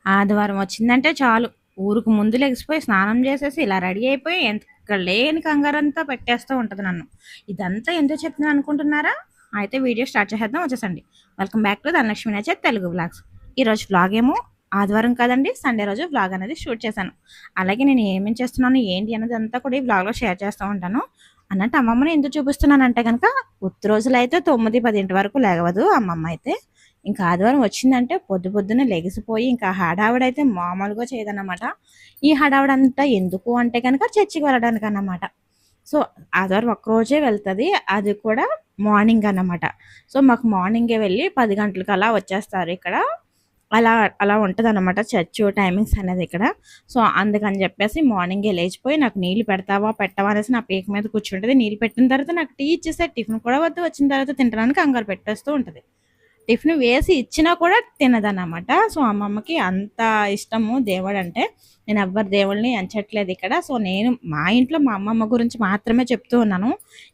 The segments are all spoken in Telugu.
ఆదివారం వచ్చిందంటే చాలు ఊరుకు ముందు లెగిసిపోయి స్నానం చేసేసి ఇలా రెడీ అయిపోయి ఎంత లేని కంగారంతా పెట్టేస్తూ ఉంటుంది నన్ను. ఇదంతా ఎందుకు చెప్తున్నాను అనుకుంటున్నారా? అయితే వీడియో స్టార్ట్ చేసేద్దాం, వచ్చేసండి. Welcome back to Dhanalakshmi nature Telugu vlogs. ఈరోజు వ్లాగ్ ఏమో ఆదివారం కదండి, సండే రోజు వ్లాగ్ అనేది షూట్ చేశాను. అలాగే నేను ఏమేమి చేస్తున్నాను ఏంటి అనేది అంతా కూడా ఈ వ్లాగ్లో షేర్ చేస్తూ ఉంటాను. అన్నట్టు అమ్మమ్మని ఎందుకు చూపిస్తున్నాను అంటే కనుక ఉత్తి రోజులు అయితే 9-10 వరకు లేగవదు అమ్మమ్మ అయితే. ఇంకా ఆదివారం వచ్చిందంటే పొద్దున్నే లెగిసిపోయి ఇంకా హడావిడైతే మామూలుగా చేయదన్నమాట. ఈ హడావిడంతా ఎందుకు అంటే కనుక చర్చికి వెళ్ళడానికి అన్నమాట. సో ఆదివారం ఒక్కరోజే వెళ్తుంది, అది కూడా మార్నింగ్ అన్నమాట. సో మాకు మార్నింగే వెళ్ళి 10 గంటలకు అలా వచ్చేస్తారు ఇక్కడ. అలా అలా ఉంటుంది అన్నమాట చర్చ్ టైమింగ్స్ అనేది ఇక్కడ. సో అందుకని చెప్పేసి మార్నింగే లేచిపోయి నాకు నీళ్ళు పెడతావా పెట్టవా అనేసి నా పీక మీద కూర్చుంటుంది. నీళ్ళు పెట్టిన తర్వాత నాకు టీ ఇచ్చేస్తే టిఫిన్ కూడా వద్దు, వచ్చిన తర్వాత తినడానికి కంగారు పెట్టేస్తూ ఉంటుంది. టిఫిన్ వేసి ఇచ్చినా కూడా తినదన్నమాట. సో అమ్మమ్మకి అంత ఇష్టము దేవుడు అంటే. నేను ఎవ్వరి దేవుళ్ళని ఎంచట్లేదు ఇక్కడ. సో నేను మా ఇంట్లో మా అమ్మమ్మ గురించి మాత్రమే చెప్తూ ఉన్నాను.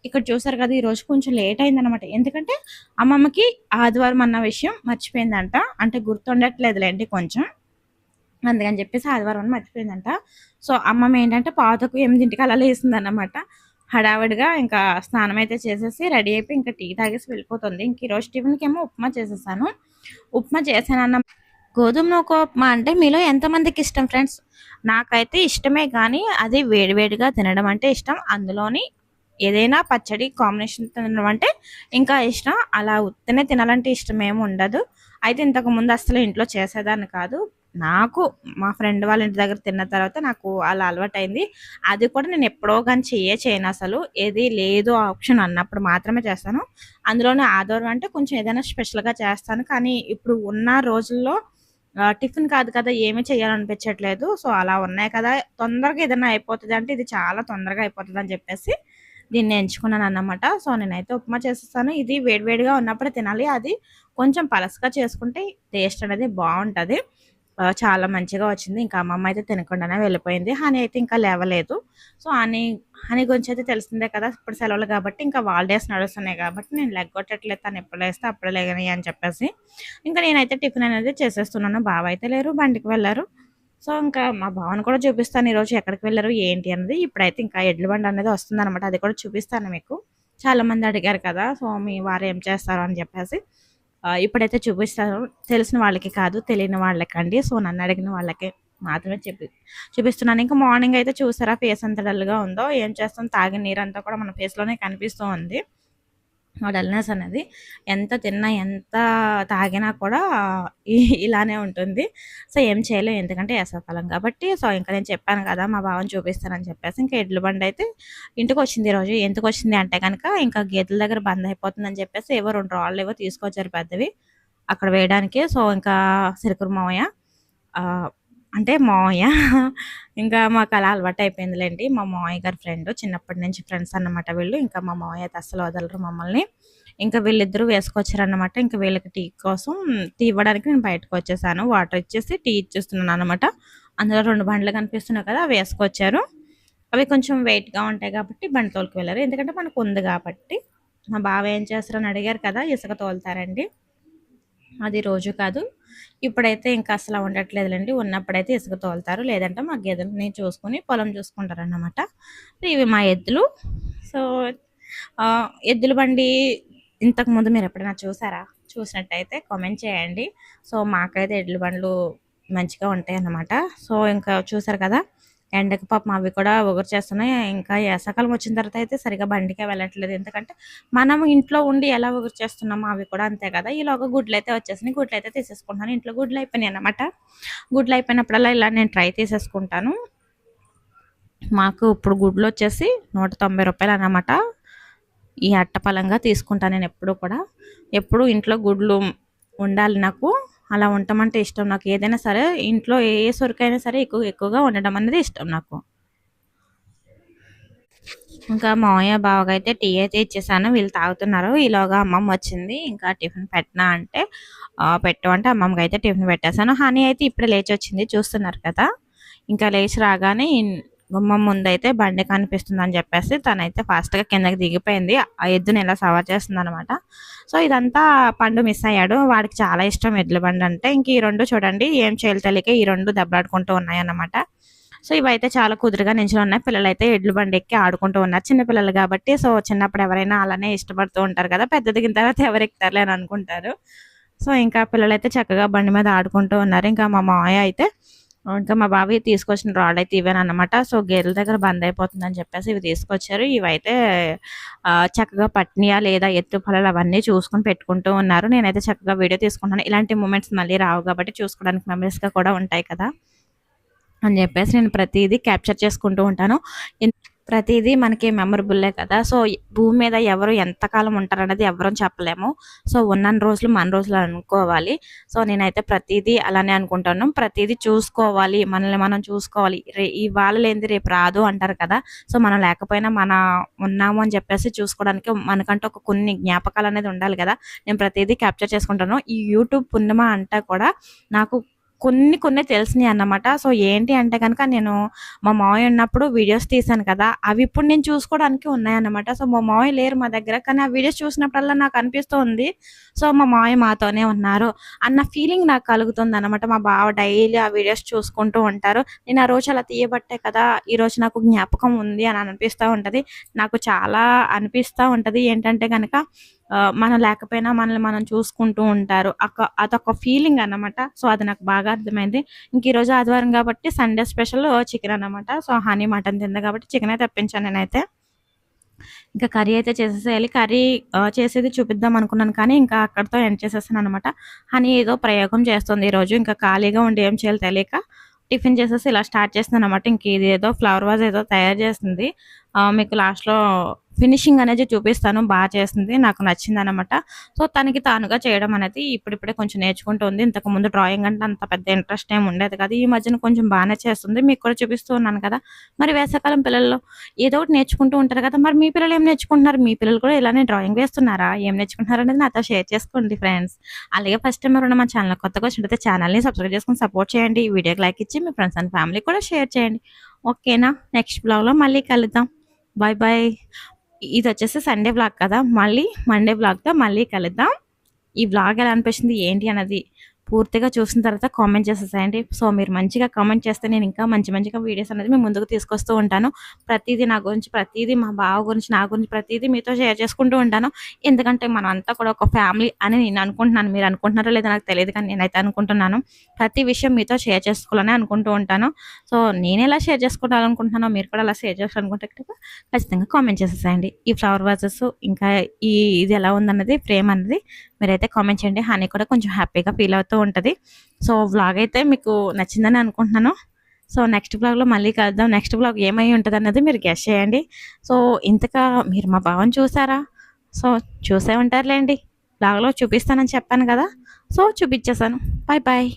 ఇక్కడ చూసారు కదా, ఈరోజు కొంచెం లేట్ అయిందనమాట. ఎందుకంటే అమ్మమ్మకి ఆదివారం అన్న విషయం మర్చిపోయిందంట, అంటే గుర్తుండట్లేదులేండి కొంచెం. అందుకని చెప్పేసి ఆదివారం అని మర్చిపోయిందంట. సో అమ్మమ్మ ఏంటంటే పాతకు 8ంటికి అలా లేసిందన్నమాట. హడావిడిగా ఇంకా స్నానం అయితే చేసేసి రెడీ అయిపోయి ఇంకా టీ తాగేసి వెళ్ళిపోతుంది. ఇంక ఈరోజు టిఫిన్కి ఏమో ఉప్మా చేసేసాను. ఉప్మా చేశానన్న గోధుమ నూక ఉప్మా అంటే మీలో ఎంతమందికి ఇష్టం ఫ్రెండ్స్? నాకైతే ఇష్టమే, కానీ అది వేడివేడిగా తినడం అంటే ఇష్టం. అందులోని ఏదైనా పచ్చడి కాంబినేషన్ తినడం అంటే ఇంకా ఇష్టం. అలా ఉత్తనే తినాలంటే ఇష్టం ఏమి ఉండదు. అయితే ఇంతకు ముందు అసలు ఇంట్లో చేసేదాన్ని కాదు. నాకు మా ఫ్రెండ్ వాళ్ళ ఇంటి దగ్గర తిన్న తర్వాత నాకు అలా అలవాటైంది. అది కూడా నేను ఎప్పుడో కానీ చేయను, అసలు ఏది లేదు ఆప్షన్ అన్నప్పుడు మాత్రమే చేస్తాను. అందులోనే ఆదివారం అంటే కొంచెం ఏదైనా స్పెషల్గా చేస్తాను. కానీ ఇప్పుడు ఉన్న రోజుల్లో టిఫిన్ కాదు కదా, ఏమీ చేయాలనిపించట్లేదు. సో అలా ఉన్నాయి కదా, తొందరగా ఏదైనా అయిపోతుంది అంటే ఇది చాలా తొందరగా అయిపోతుంది అని చెప్పేసి దీన్ని ఎంచుకున్నాను అన్నమాట. సో నేనైతే ఉప్మా చేసేస్తాను. ఇది వేడివేడిగా ఉన్నప్పుడే తినాలి. అది కొంచెం పలసగా చేసుకుంటే టేస్ట్ అనేది బాగుంటుంది. చాలా మంచిగా వచ్చింది. ఇంకా అమ్మమ్మ అయితే తినకుండానే వెళ్ళిపోయింది. హనీ అయితే ఇంకా లేవలేదు. సో హనీ గురించి అయితే తెలిసిందే కదా, ఇప్పుడు సెలవులు కాబట్టి ఇంకా హాలిడేస్ నడుస్తున్నాయి కాబట్టి నేను లెగ్గొట్టట్లేదు, తను ఎప్పుడు లేస్తే అప్పుడే లేగని అని చెప్పేసి ఇంకా నేనైతే టిఫిన్ అనేది చేసేస్తున్నాను. బావ అయితే లేరు, బండికి వెళ్ళారు. సో ఇంకా మా బావని కూడా చూపిస్తాను ఈరోజు ఎక్కడికి వెళ్ళారు ఏంటి అన్నది. ఇప్పుడైతే ఇంకా ఎడ్ల బండి అనేది వస్తుంది అనమాట, అది కూడా చూపిస్తాను మీకు. చాలా మంది అడిగారు కదా, సో మీ వారు ఏం చేస్తారు అని చెప్పేసి ఇప్పుడైతే చూపిస్తాను. తెలిసిన వాళ్ళకి కాదు, తెలియని వాళ్ళకండి. సో నన్ను అడిగిన వాళ్ళకి మాత్రమే చూపిస్తున్నాను. ఇంకా మార్నింగ్ అయితే చూసారా ఫేస్ ఎంత డల్గా ఉందో. ఏం చేస్తాం, తాగిన నీరంతా కూడా మన ఫేస్లోనే కనిపిస్తూ ఉంది. డల్నెస్ అనేది ఎంత తిన్నా ఎంత తాగినా కూడా ఇలానే ఉంటుంది. సో ఏం చేయలేం, ఎందుకంటే వేసవకాలం కాబట్టి. సో ఇంకా నేను చెప్పాను కదా మా బావని చూపిస్తానని చెప్పేసి ఇంకా ఎడ్ల బండి అయితే ఇంటికి వచ్చింది ఈరోజు. ఎందుకు వచ్చింది అంటే కనుక ఇంకా గేదెల దగ్గర బంద్ అయిపోతుందని చెప్పేసి ఏవో 2 రాళ్ళు ఏవో తీసుకొచ్చారు పెద్దవి అక్కడ వేయడానికి. సో ఇంకా సిరికురు మావయ్య అంటే మావయ్య ఇంకా మాకు అలా అలవాటు అయిపోయిందిలేండి. మా మావయ్య గారి ఫ్రెండ్, చిన్నప్పటి నుంచి ఫ్రెండ్స్ అన్నమాట వీళ్ళు. ఇంకా మా మావయ్య అయితే అస్సలు వదలరు మమ్మల్ని. ఇంకా వీళ్ళిద్దరూ వేసుకొచ్చారన్నమాట. ఇంకా వీళ్ళకి టీ కోసం టీ ఇవ్వడానికి నేను బయటకు వచ్చేసాను. వాటర్ ఇచ్చేసి టీ ఇచ్చేస్తున్నాను అనమాట. అందులో 2 బండ్లు కనిపిస్తున్నాయి కదా, అవి వేసుకొచ్చారు. అవి కొంచెం వెయిట్గా ఉంటాయి కాబట్టి బండి తోలుకు వెళ్ళారు, ఎందుకంటే మనకు ఉంది కాబట్టి. మా బావ ఏం చేస్తారని అడిగారు కదా, ఇసుక తోలుతారండి. అది రోజు కాదు, ఇప్పుడైతే ఇంకా అసలు ఉండట్లేదులేండి. ఉన్నప్పుడైతే ఇసుక తోలుతారు, లేదంటే మా గేదెలని చూసుకొని పొలం చూసుకుంటారు అన్నమాట. ఇవి మా ఎద్దులు. సో ఎద్దుల బండి ఇంతకుముందు మీరు ఎప్పుడైనా చూసారా? చూసినట్టయితే కామెంట్ చేయండి. సో మాకైతే ఎడ్ల బండ్లు మంచిగా ఉంటాయి అన్నమాట. సో ఇంకా చూసారు కదా, ఎండకు పాపం అవి కూడా ఒగరు చేస్తున్నాయి. ఇంకా వేసవకాలం వచ్చిన తర్వాత అయితే సరిగా బండికే వెళ్ళట్లేదు, ఎందుకంటే మనం ఇంట్లో ఉండి ఎలా ఒగరు చేస్తున్నామో అవి కూడా అంతే కదా. ఈలోగా గుడ్లు అయితే వచ్చేసినాయి, గుడ్లు అయితే తీసేసుకుంటాను. ఇంట్లో గుడ్లు అయిపోయినాయి అన్నమాట. గుడ్లు అయిపోయినప్పుడల్లా ఇలా నేను ట్రై తీసేసుకుంటాను. మాకు ఇప్పుడు గుడ్లు వచ్చేసి 190 రూపాయలు అన్నమాట. ఈ అట్టపలంగా తీసుకుంటాను నేను ఎప్పుడు కూడా. ఎప్పుడు ఇంట్లో గుడ్లు ఉండాలి నాకు, అలా ఉండటమంటే ఇష్టం నాకు. ఏదైనా సరే ఇంట్లో ఏ సరుకైనా సరే ఎక్కువగా ఉండడం అనేది ఇష్టం నాకు. ఇంకా మావయ్య బావగా అయితే టీ అయితే ఇచ్చేసాను, వీళ్ళు తాగుతున్నారు. ఈలోగా అమ్మమ్మ వచ్చింది. ఇంకా టిఫిన్ పెట్టినా అంటే పెట్టు అంటే అమ్మమ్మకి అయితే టిఫిన్ పెట్టేశాను. హనీ అయితే ఇప్పుడే లేచి వచ్చింది, చూస్తున్నారు కదా. ఇంకా లేచి రాగానే గుమ్మం ముందైతే బండి కనిపిస్తుందని చెప్పేసి తనైతే ఫాస్ట్గా కిందకి దిగిపోయింది. ఆ ఎద్దుని ఇలా సవార్ చేస్తుంది అనమాట. సో ఇదంతా పండు మిస్ అయ్యాడు. వాడికి చాలా ఇష్టం ఎడ్ల బండి అంటే. ఇంక ఈ రెండు చూడండి ఏం చేయాలి తెలియక ఈ రెండు దెబ్బలాడుకుంటూ ఉన్నాయన్నమాట. సో ఇవైతే చాలా కుదురుగా నించుని ఉన్నాయి. పిల్లలైతే ఎడ్ల బండి ఎక్కి ఆడుకుంటూ ఉన్నారు. చిన్న పిల్లలు కాబట్టి సో చిన్నప్పుడు ఎవరైనా అలానే ఇష్టపడుతూ ఉంటారు కదా, పెద్ద దిగిన తర్వాత ఎవరు ఎక్కుతారులే అని అనుకుంటారు. సో ఇంకా పిల్లలైతే చక్కగా బండి మీద ఆడుకుంటూ ఉన్నారు. ఇంకా మా మావయ్య అయితే ఇంకా మా బావి తీసుకొచ్చిన రాడ్ అయితే ఇవేనమాట. సో గేదెల దగ్గర బంద్ అయిపోతుందని చెప్పేసి ఇవి తీసుకొచ్చారు. ఇవైతే చక్కగా పట్నియా లేదా ఎత్తు పొలాలు అవన్నీ చూసుకొని పెట్టుకుంటూ ఉన్నారు. నేనైతే చక్కగా వీడియో తీసుకుంటాను. ఇలాంటి మూమెంట్స్ మళ్ళీ రావు కాబట్టి చూసుకోవడానికి మెమరీస్గా కూడా ఉంటాయి కదా అని చెప్పేసి నేను ప్రతిదీ క్యాప్చర్ చేసుకుంటూ ఉంటాను. ప్రతిదీ మనకి మెమరబుల్లే కదా. సో భూమి మీద ఎవరు ఎంతకాలం ఉంటారనేది ఎవరూ చెప్పలేము. సో ఉన్నన్ని రోజులు మన రోజులు అనుకోవాలి. సో నేనైతే ప్రతిదీ అలానే అనుకుంటాను. ప్రతిదీ చూసుకోవాలి, మనల్ని మనం చూసుకోవాలి. ఇవాళ లేనిది రేపు రాదు అంటారు కదా. సో మనం లేకపోయినా మన ఉన్నాము అని చెప్పేసి చూసుకోవడానికి మనకంటూ ఒక కొన్ని జ్ఞాపకాలు అనేది ఉండాలి కదా. నేను ప్రతిదీ క్యాప్చర్ చేసుకుంటాను. ఈ యూట్యూబ్ పుణ్యమ అంతా కూడా నాకు కొన్ని తెలిసినాయి అన్నమాట. సో ఏంటి అంటే కనుక నేను మా మావయ్య ఉన్నప్పుడు వీడియోస్ తీశాను కదా, అవి ఇప్పుడు నేను చూసుకోవడానికి ఉన్నాయన్నమాట. సో మా మావయ్య లేరు మా దగ్గర, కానీ ఆ వీడియోస్ చూసినప్పుడల్లా నాకు అనిపిస్తూ ఉంది సో మా మావయ్య మాతోనే ఉన్నారు అన్న ఫీలింగ్ నాకు కలుగుతుంది అనమాట. మా బావ డైలీ ఆ వీడియోస్ చూసుకుంటూ ఉంటారు. నేను ఆ రోజు అలా తీయబట్టే కదా ఈరోజు నాకు జ్ఞాపకం ఉంది అని అనిపిస్తూ ఉంటుంది. నాకు చాలా అనిపిస్తూ ఉంటుంది ఏంటంటే కనుక మనం లేకపోయినా మనల్ని మనం చూసుకుంటూ ఉంటారు. అదొక ఫీలింగ్ అన్నమాట. సో అది నాకు బాగా అర్థమైంది. ఇంక ఈరోజు ఆదివారం కాబట్టి సండే స్పెషల్ చికెన్ అన్నమాట. సో హనీ మటన్ తింది కాబట్టి చికెనే తెప్పించాను నేనైతే. ఇంకా కర్రీ అయితే చేసేసేయాలి. కర్రీ చేసేది చూపిద్దాం అనుకున్నాను కానీ ఇంకా అక్కడితో ఎండ్ చేసేసాను అనమాట. హనీ ఏదో ప్రయోగం చేస్తుంది ఈరోజు. ఇంకా ఖాళీగా ఉండి ఏం చేయాలి తెలియక టిఫిన్ చేసేసి ఇలా స్టార్ట్ చేస్తుంది అనమాట. ఇంక ఇది ఏదో ఫ్లవర్ వాజ్ ఏదో తయారు చేస్తుంది. మీకు లాస్ట్లో ఫినిషింగ్ అనేది చూపిస్తాను. బాగా చేస్తుంది, నాకు నచ్చింది అనమాట. సో తనకి తానుగా చేయడం అనేది ఇప్పుడిప్పుడే కొంచెం నేర్చుకుంటుంది. ఇంతకుముందు డ్రాయింగ్ అంటే అంత పెద్ద ఇంట్రెస్ట్ ఏమి ఉండేది కాదు. ఈ మధ్యన కొంచెం బాగానే చేస్తుంది. మీకు కూడా చూపిస్తూ ఉన్నాను కదా. మరి వేసవకాలం పిల్లల్లో ఏదో ఒకటి నేర్చుకుంటూ ఉంటారు కదా. మరి మీ పిల్లలు ఏం నేర్చుకుంటున్నారు? మీ పిల్లలు కూడా ఇలానే డ్రాయింగ్ వేస్తున్నారా? ఏం నేర్చుకుంటున్నారు అనేది నాతో షేర్ చేసుకోండి ఫ్రెండ్స్. అలాగే ఫస్ట్ టైం ఎవరైనా మా ఛానల్ కొత్తగా వచ్చినట్లయితే ఛానల్ని సబ్స్క్రైబ్ చేసుకుని సపోర్ట్ చేయండి. ఈ వీడియోకి లైక్ ఇచ్చి మీ ఫ్రెండ్స్ అండ్ ఫ్యామిలీ కూడా షేర్ చేయండి. ఓకేనా? నెక్స్ట్ బ్లాగ్లో మళ్ళీ కలుద్దాం. Bye bye. ఇది వచ్చేసి సండే బ్లాగ్ కదా, మళ్ళీ మండే బ్లాగ్తో మళ్ళీ కలుద్దాం. ఈ బ్లాగ్ ఎలా అనిపించింది ఏంటి అన్నది పూర్తిగా చూసిన తర్వాత కామెంట్ చేసేసేయండి. సో మీరు మంచిగా కామెంట్ చేస్తే నేను ఇంకా మంచిగా వీడియోస్ అనేది మేము ముందుకు తీసుకొస్తూ ఉంటాను. ప్రతిదీ నా గురించి, ప్రతిదీ మా బావ గురించి, నా గురించి ప్రతిదీ మీతో షేర్ చేసుకుంటూ ఉంటాను. ఎందుకంటే మనం అంతా కూడా ఒక ఫ్యామిలీ అని నేను అనుకుంటున్నాను. మీరు అనుకుంటున్నారో లేదో నాకు తెలియదు, కానీ నేనైతే అనుకుంటున్నాను. ప్రతి విషయం మీతో షేర్ చేసుకోవాలని అనుకుంటూ ఉంటాను. సో నేను ఎలా షేర్ చేసుకోవాలనుకుంటున్నానో మీరు కూడా అలా షేర్ చేసుకోవాలనుకుంటే ఖచ్చితంగా కామెంట్ చేసేసేయండి. ఈ ఫ్లవర్ వాజెస్ ఇంకా ఇది ఎలా ఉందన్నది ఫ్రేమ్ అన్నది మీరైతే కామెంట్ చేయండి. హనీ కూడా కొంచెం హ్యాపీగా ఫీల్ అవుతూ ఉంటుంది. సో వ్లాగ్ అయితే మీకు నచ్చిందని అనుకుంటున్నాను. సో నెక్స్ట్ బ్లాగ్లో మళ్ళీ కలుద్దాం. నెక్స్ట్ బ్లాగ్ ఏమై ఉంటుంది అన్నది మీరు గెస్ చేయండి. సో ఇంతగా మీరు మా భావం చూసారా? సో చూసే ఉంటారులేండి. బ్లాగ్లో చూపిస్తానని చెప్పాను కదా, సో చూపించేశాను. Bye bye.